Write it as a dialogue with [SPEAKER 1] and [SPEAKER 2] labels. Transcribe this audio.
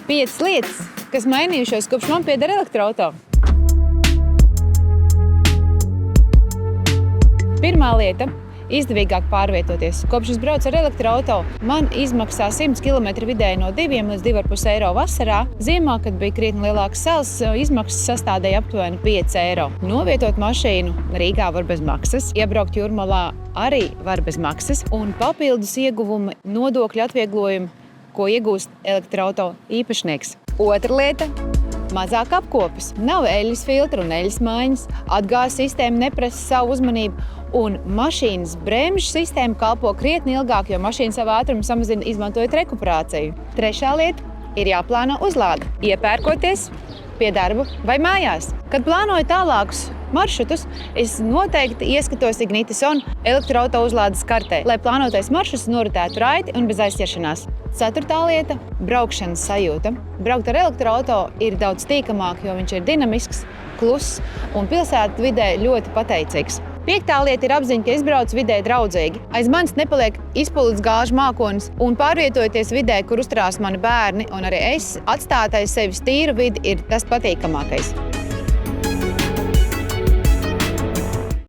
[SPEAKER 1] 5 lietas, kas mainījušās, kopš man pieder elektroauto. Pirmā lieta – izdevīgāk pārvietoties. Kopš es braucu ar elektroauto, man izmaksā 100 km vidēji no 2 līdz 2,5 eiro vasarā. Ziemā, kad bija krietni lielākas salas, izmaksas sastādīja aptuveni 5 eiro. Novietot mašīnu Rīgā var bez maksas, iebraukt Jūrmalā arī var bez maksas, un papildus ieguvumi nodokļu atvieglojumi, ko iegūst elektroauto īpašnieks. Otra lieta – mazāk apkopes. Nav eļļas filtra un eļļas maiņas, atgāzes sistēma neprasa savu uzmanību, un mašīnas bremžu sistēma kalpo krietni ilgāk, jo mašīna savu ātrumu samazina, izmantojot rekuperāciju. Trešā lieta ir jāplāno uzlāde, iepērkoties pie darba vai mājās. Kad plānoju tālākus maršrutus, es noteikti ieskatos Ignitis un elektroauto uzlādes kartē, lai plānotais maršruts noritētu raiti un bez aizķeršanās. Ceturtā lieta – braukšanas sajūta. Braukt ar elektroauto ir daudz tīkamāk, jo viņš ir dinamisks, kluss un pilsētu vidē ļoti pateicīgs. Piektā lieta ir apziņa, ka es braucu vidē draudzīgi. Aiz manis nepaliek izpults gāžu mākonis, un pārvietojoties vidē, kur uzturās mani bērni un arī es, atstāt aiz sevis tīru vidi ir tas patīkamākais.